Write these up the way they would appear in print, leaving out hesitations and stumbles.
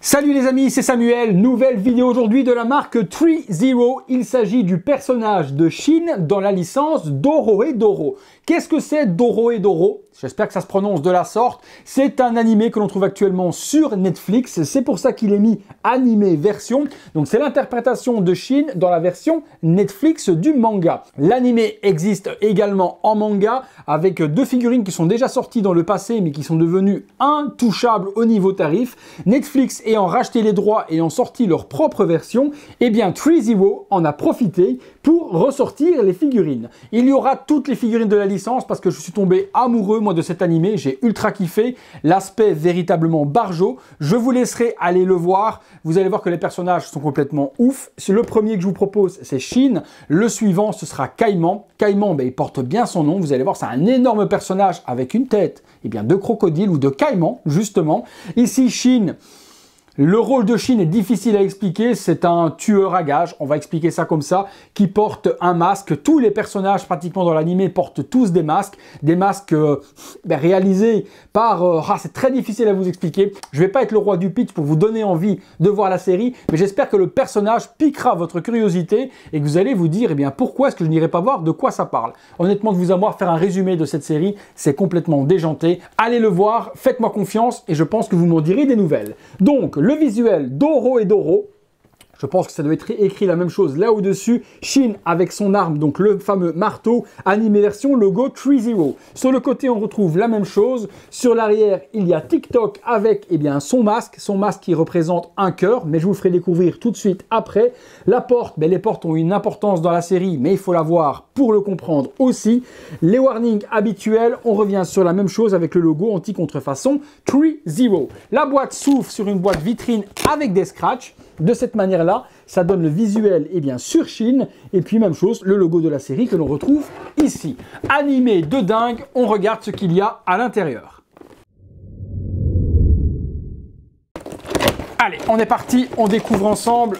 Salut les amis, c'est Samuel, nouvelle vidéo aujourd'hui de la marque 3-0. Il s'agit du personnage de Shin dans la licence Dorohedoro. Qu'est-ce que c'est Dorohedoro? J'espère que ça se prononce de la sorte. C'est un animé que l'on trouve actuellement sur Netflix. C'est pour ça qu'il est mis animé version. Donc c'est l'interprétation de Shin dans la version Netflix du manga. L'animé existe également en manga avec deux figurines qui sont déjà sorties dans le passé mais qui sont devenues intouchables au niveau tarif. Netflix ayant racheté les droits et ayant sorti leur propre version, eh bien 3-0 en a profité pour ressortir les figurines. Il y aura toutes les figurines de la licence parce que je suis tombé amoureux moi de cet animé, j'ai ultra kiffé, l'aspect véritablement barjo. Je vous laisserai aller le voir, vous allez voir que les personnages sont complètement ouf. Le premier que je vous propose c'est Shin, le suivant ce sera Kaiman. Kaiman il porte bien son nom, vous allez voir c'est un énorme personnage avec une tête de crocodile ou de Caïman justement. Ici Shin. Le rôle de Shin est difficile à expliquer, c'est un tueur à gages, on va expliquer ça comme ça, qui porte un masque. Tous les personnages pratiquement dans l'animé portent tous des masques réalisés par... c'est très difficile à vous expliquer. Je vais pas être le roi du pitch pour vous donner envie de voir la série, mais j'espère que le personnage piquera votre curiosité et que vous allez vous dire, pourquoi est-ce que je n'irai pas voir de quoi ça parle? Honnêtement, de vous avoir faire un résumé de cette série, c'est complètement déjanté. Allez le voir, faites-moi confiance et je pense que vous m'en direz des nouvelles. Donc, le visuel Dorohedoro, je pense que ça doit être écrit la même chose là au-dessus. Shin avec son arme, donc le fameux marteau, animé version logo 3-0. Sur le côté, on retrouve la même chose. Sur l'arrière, il y a TikTok avec son masque qui représente un cœur, mais je vous le ferai découvrir tout de suite après. La porte, les portes ont une importance dans la série, mais il faut la voir pour le comprendre aussi. Les warnings habituels, on revient sur la même chose avec le logo anti-contrefaçon 3-0. La boîte s'ouvre sur une boîte vitrine avec des scratchs. De cette manière-là, ça donne le visuel sur Shin. Et puis même chose, le logo de la série que l'on retrouve ici. Animé de dingue, on regarde ce qu'il y a à l'intérieur. Allez, on est parti, on découvre ensemble.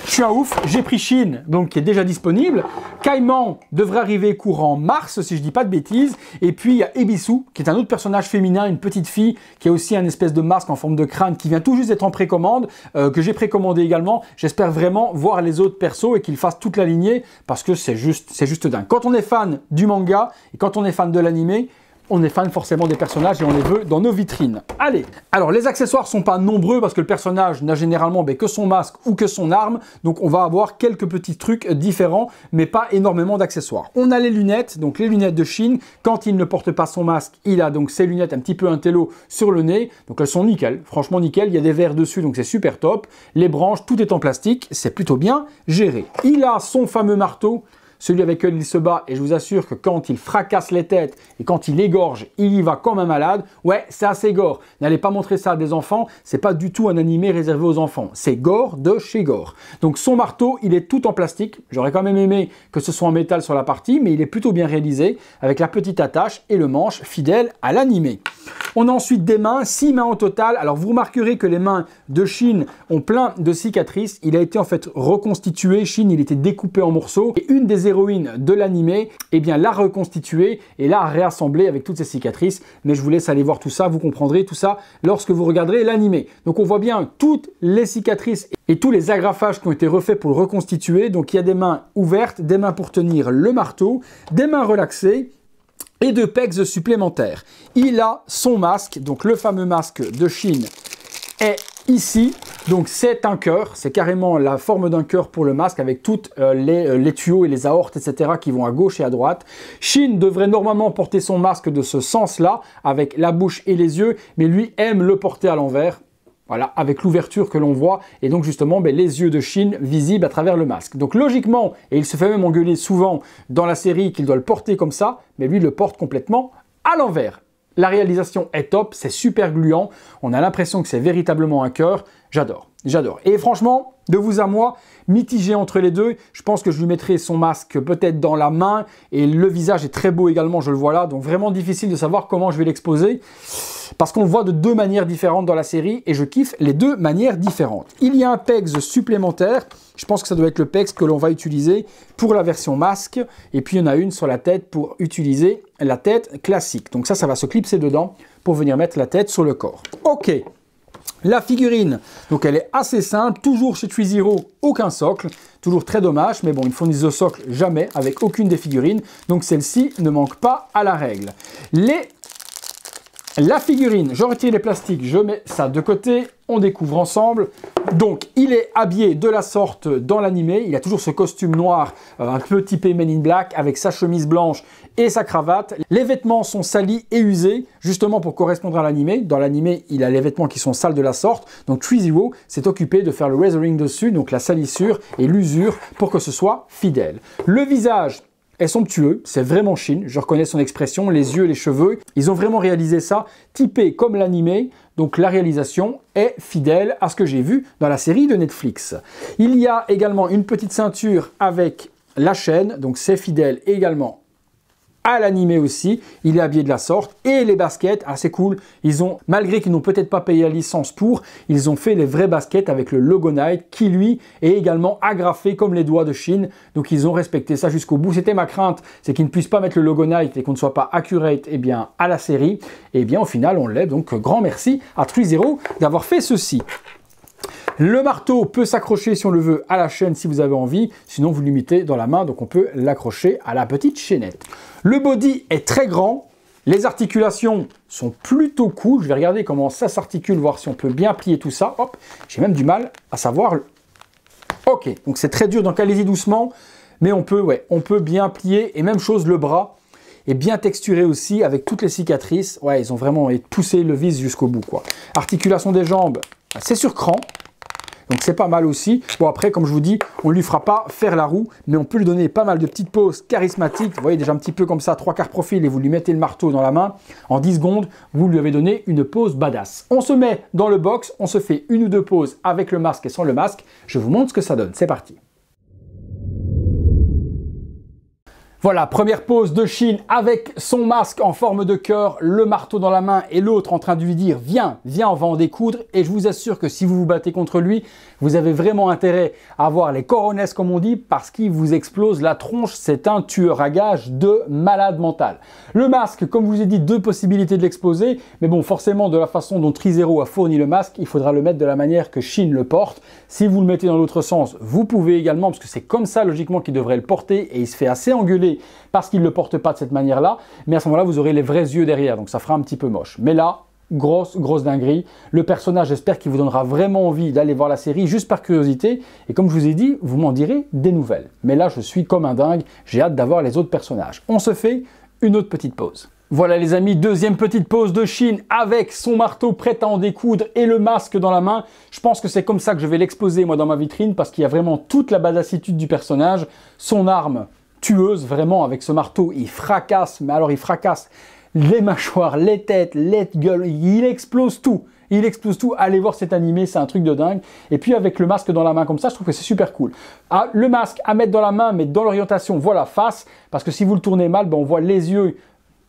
Je suis un ouf, j'ai pris Shin, donc qui est déjà disponible. Kaiman devrait arriver courant mars, si je dis pas de bêtises. Et puis il y a Ebisu, qui est un autre personnage féminin, une petite fille, qui a aussi un espèce de masque en forme de crâne, qui vient tout juste d'être en précommande, que j'ai précommandé également. J'espère vraiment voir les autres persos et qu'ils fassent toute la lignée, parce que c'est juste dingue. Quand on est fan du manga, et quand on est fan de l'animé, on est fan forcément des personnages et on les veut dans nos vitrines. Allez, alors les accessoires sont pas nombreux parce que le personnage n'a généralement que son masque ou que son arme, donc on va avoir quelques petits trucs différents, mais pas énormément d'accessoires. On a les lunettes, donc les lunettes de Shin. Quand il ne porte pas son masque, il a donc ses lunettes un petit peu intello sur le nez, donc elles sont nickel, franchement nickel, il y a des verres dessus, donc c'est super top. Les branches, tout est en plastique, c'est plutôt bien géré. Il a son fameux marteau, celui avec lequel il se bat, et je vous assure que quand il fracasse les têtes et quand il égorge, il y va comme un malade. Ouais, c'est assez gore. N'allez pas montrer ça à des enfants, c'est pas du tout un animé réservé aux enfants. C'est gore de chez gore. Donc son marteau, il est tout en plastique. J'aurais quand même aimé que ce soit en métal sur la partie, mais il est plutôt bien réalisé, avec la petite attache et le manche fidèle à l'animé. On a ensuite des mains, 6 mains au total. Alors vous remarquerez que les mains de Shin ont plein de cicatrices. Il a été en fait reconstitué. Shin, il était découpé en morceaux. Et une des héroïnes de l'animé, l'a reconstitué et l'a réassemblé avec toutes ces cicatrices. Mais je vous laisse aller voir tout ça. Vous comprendrez tout ça lorsque vous regarderez l'animé. Donc on voit bien toutes les cicatrices et tous les agrafages qui ont été refaits pour le reconstituer. Donc il y a des mains ouvertes, des mains pour tenir le marteau, des mains relaxées, et 2 pegs supplémentaires. Il a son masque, donc le fameux masque de Shin est ici. Donc c'est un cœur, c'est carrément la forme d'un cœur pour le masque avec toutes les tuyaux et les aortes, etc. qui vont à gauche et à droite. Shin devrait normalement porter son masque de ce sens-là, avec la bouche et les yeux, mais lui aime le porter à l'envers. Voilà, avec l'ouverture que l'on voit, et donc justement les yeux de Shin visibles à travers le masque. Donc logiquement, et il se fait même engueuler souvent dans la série qu'il doit le porter comme ça, mais lui il le porte complètement à l'envers. La réalisation est top, c'est super gluant, on a l'impression que c'est véritablement un cœur, j'adore, j'adore. Et franchement, de vous à moi, mitigé entre les deux, je pense que je lui mettrai son masque peut-être dans la main, et le visage est très beau également, je le vois là, donc vraiment difficile de savoir comment je vais l'exposer, parce qu'on le voit de 2 manières différentes dans la série, et je kiffe les 2 manières différentes. Il y a un pegs supplémentaire, je pense que ça doit être le pegs que l'on va utiliser pour la version masque, et puis il y en a une sur la tête pour utiliser la tête classique. Donc ça va se clipser dedans pour venir mettre la tête sur le corps. Ok. La figurine, donc elle est assez simple, toujours chez ThreeZero, aucun socle, toujours très dommage, mais bon, ils fournissent le socle jamais avec aucune des figurines, donc celle-ci ne manque pas à la règle. La figurine, je retire les plastiques, je mets ça de côté, on découvre ensemble. Donc, il est habillé de la sorte dans l'animé, il a toujours ce costume noir, un peu typé Men in Black, avec sa chemise blanche et sa cravate. Les vêtements sont salis et usés, justement pour correspondre à l'animé. Dans l'animé, il a les vêtements qui sont sales de la sorte. Donc, ThreeZero s'est occupé de faire le weathering dessus, donc la salissure et l'usure, pour que ce soit fidèle. Le visage est somptueux, c'est vraiment Shin, je reconnais son expression, les yeux, les cheveux, ils ont vraiment réalisé ça, typé comme l'animé, donc la réalisation est fidèle à ce que j'ai vu dans la série de Netflix. Il y a également une petite ceinture avec la chaîne, donc c'est fidèle également à l'animé aussi, il est habillé de la sorte, et les baskets, assez cool, ils ont, malgré qu'ils n'ont peut-être pas payé la licence pour, ils ont fait les vrais baskets avec le logo Nike, qui lui est également agrafé comme les doigts de Shin, donc ils ont respecté ça jusqu'au bout. C'était ma crainte, c'est qu'ils ne puissent pas mettre le logo Nike et qu'on ne soit pas accurate à la série, et bien au final on l'est, donc grand merci à ThreeZero d'avoir fait ceci. Le marteau peut s'accrocher si on le veut à la chaîne si vous avez envie, sinon vous limitez dans la main, donc on peut l'accrocher à la petite chaînette. Le body est très grand, les articulations sont plutôt cool, je vais regarder comment ça s'articule, voir si on peut bien plier tout ça. Hop, j'ai même du mal à savoir. Ok, donc c'est très dur, donc allez-y doucement, mais on peut bien plier, et même chose, le bras est bien texturé aussi, avec toutes les cicatrices. Ouais, ils ont vraiment poussé le vis jusqu'au bout, quoi. Articulation des jambes, c'est sur cran. Donc c'est pas mal aussi. Bon après, comme je vous dis, on ne lui fera pas faire la roue, mais on peut lui donner pas mal de petites poses charismatiques. Vous voyez déjà un petit peu comme ça, 3/4 profil, et vous lui mettez le marteau dans la main. En 10 secondes, vous lui avez donné une pose badass. On se met dans le box, on se fait une ou deux poses avec le masque et sans le masque. Je vous montre ce que ça donne. C'est parti. Voilà, première pose de Shin avec son masque en forme de cœur, le marteau dans la main et l'autre en train de lui dire « Viens, viens, on va en découdre ». Et je vous assure que si vous vous battez contre lui, vous avez vraiment intérêt à avoir les coronets comme on dit, parce qu'il vous explose la tronche. C'est un tueur à gages de malade mental. Le masque, comme je vous ai dit, deux possibilités de l'exploser. Mais bon, forcément, de la façon dont ThreeZero a fourni le masque, il faudra le mettre de la manière que Shin le porte. Si vous le mettez dans l'autre sens, vous pouvez également, parce que c'est comme ça logiquement qu'il devrait le porter, et il se fait assez engueuler parce qu'il ne le porte pas de cette manière-là, mais à ce moment-là, vous aurez les vrais yeux derrière, donc ça fera un petit peu moche. Mais là, grosse dinguerie. Le personnage, j'espère qu'il vous donnera vraiment envie d'aller voir la série, juste par curiosité, et comme je vous ai dit, vous m'en direz des nouvelles. Mais là, je suis comme un dingue, j'ai hâte d'avoir les autres personnages. On se fait une autre petite pause. Voilà les amis, deuxième petite pause de Shin avec son marteau prêt à en découdre et le masque dans la main. Je pense que c'est comme ça que je vais l'exposer moi dans ma vitrine, parce qu'il y a vraiment toute la badassitude du personnage, son arme tueuse, vraiment, avec ce marteau, il fracasse, mais alors il fracasse les mâchoires, les têtes, les gueules, il explose tout. Il explose tout. Allez voir cet animé, c'est un truc de dingue. Et puis avec le masque dans la main comme ça, je trouve que c'est super cool. Ah, le masque à mettre dans la main, mais dans l'orientation, voilà, face, parce que si vous le tournez mal, ben on voit les yeux.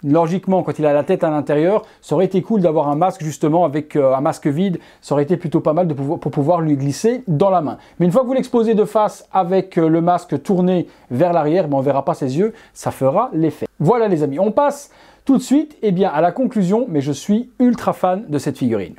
Logiquement, quand il a la tête à l'intérieur, ça aurait été cool d'avoir un masque justement avec un masque vide. Ça aurait été plutôt pas mal pour pouvoir lui glisser dans la main. Mais une fois que vous l'exposez de face avec le masque tourné vers l'arrière, ben on ne verra pas ses yeux. Ça fera l'effet. Voilà les amis, on passe tout de suite à la conclusion, mais je suis ultra fan de cette figurine.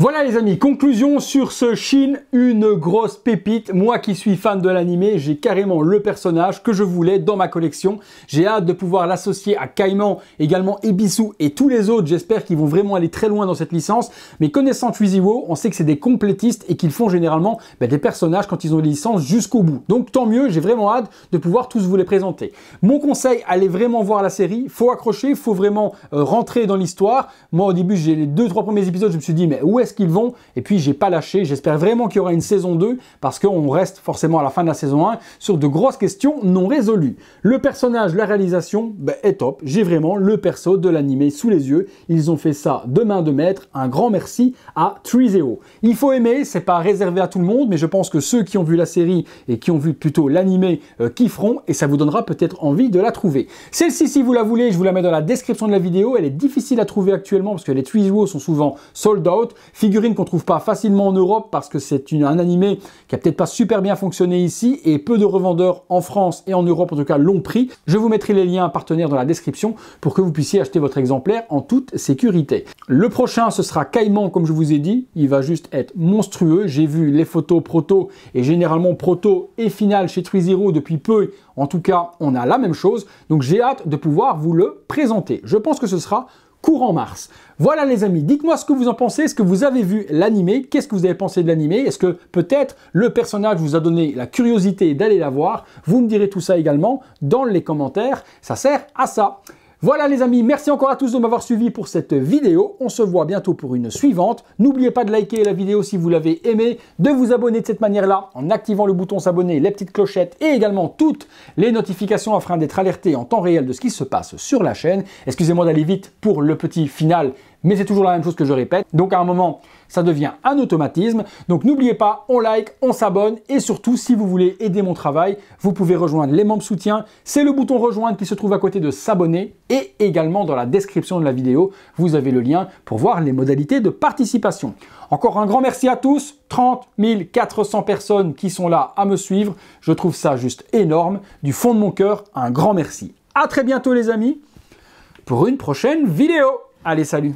Voilà les amis, conclusion sur ce Shin, une grosse pépite. Moi qui suis fan de l'animé, j'ai carrément le personnage que je voulais dans ma collection. J'ai hâte de pouvoir l'associer à Kaiman, également Ebisu et tous les autres. J'espère qu'ils vont vraiment aller très loin dans cette licence. Mais connaissant ThreeZero, on sait que c'est des complétistes et qu'ils font généralement des personnages quand ils ont les licences jusqu'au bout. Donc tant mieux, j'ai vraiment hâte de pouvoir tous vous les présenter. Mon conseil, allez vraiment voir la série. Faut accrocher, faut vraiment rentrer dans l'histoire. Moi au début, j'ai les 2-3 premiers épisodes, je me suis dit mais où est-ce qu'ils vont, et puis j'ai pas lâché. J'espère vraiment qu'il y aura une saison 2 parce qu'on reste forcément à la fin de la saison 1 sur de grosses questions non résolues. Le personnage, la réalisation est top. J'ai vraiment le perso de l'animé sous les yeux. Ils ont fait ça de main de maître. Un grand merci à ThreeZero. Il faut aimer, c'est pas réservé à tout le monde, mais je pense que ceux qui ont vu la série et qui ont vu plutôt l'animé kifferont, et ça vous donnera peut-être envie de la trouver. Celle-ci, si vous la voulez, je vous la mets dans la description de la vidéo. Elle est difficile à trouver actuellement parce que les ThreeZero sont souvent sold out. figurine qu'on trouve pas facilement en Europe parce que c'est un animé qui a peut-être pas super bien fonctionné ici et peu de revendeurs en France et en Europe en tout cas l'ont pris. Je vous mettrai les liens partenaires dans la description pour que vous puissiez acheter votre exemplaire en toute sécurité. Le prochain, ce sera Caïman, comme je vous ai dit. Il va juste être monstrueux. J'ai vu les photos proto et généralement proto et finale chez Threezero depuis peu. En tout cas, on a la même chose. Donc j'ai hâte de pouvoir vous le présenter. Je pense que ce sera courant mars. Voilà les amis, dites-moi ce que vous en pensez. Est-ce que vous avez vu l'animé? Qu'est-ce que vous avez pensé de l'animé? Est-ce que peut-être le personnage vous a donné la curiosité d'aller la voir? Vous me direz tout ça également dans les commentaires. Ça sert à ça. Voilà les amis, merci encore à tous de m'avoir suivi pour cette vidéo. On se voit bientôt pour une suivante. N'oubliez pas de liker la vidéo si vous l'avez aimée, de vous abonner de cette manière-là en activant le bouton s'abonner, les petites clochettes et également toutes les notifications afin d'être alerté en temps réel de ce qui se passe sur la chaîne. Excusez-moi d'aller vite pour le petit final, mais c'est toujours la même chose que je répète. Donc à un moment, ça devient un automatisme. Donc n'oubliez pas, on like, on s'abonne et surtout, si vous voulez aider mon travail, vous pouvez rejoindre les membres soutiens. C'est le bouton rejoindre qui se trouve à côté de s'abonner et également dans la description de la vidéo, vous avez le lien pour voir les modalités de participation. Encore un grand merci à tous, 30 400 personnes qui sont là à me suivre. Je trouve ça juste énorme. Du fond de mon cœur, un grand merci. À très bientôt les amis pour une prochaine vidéo. Allez, salut!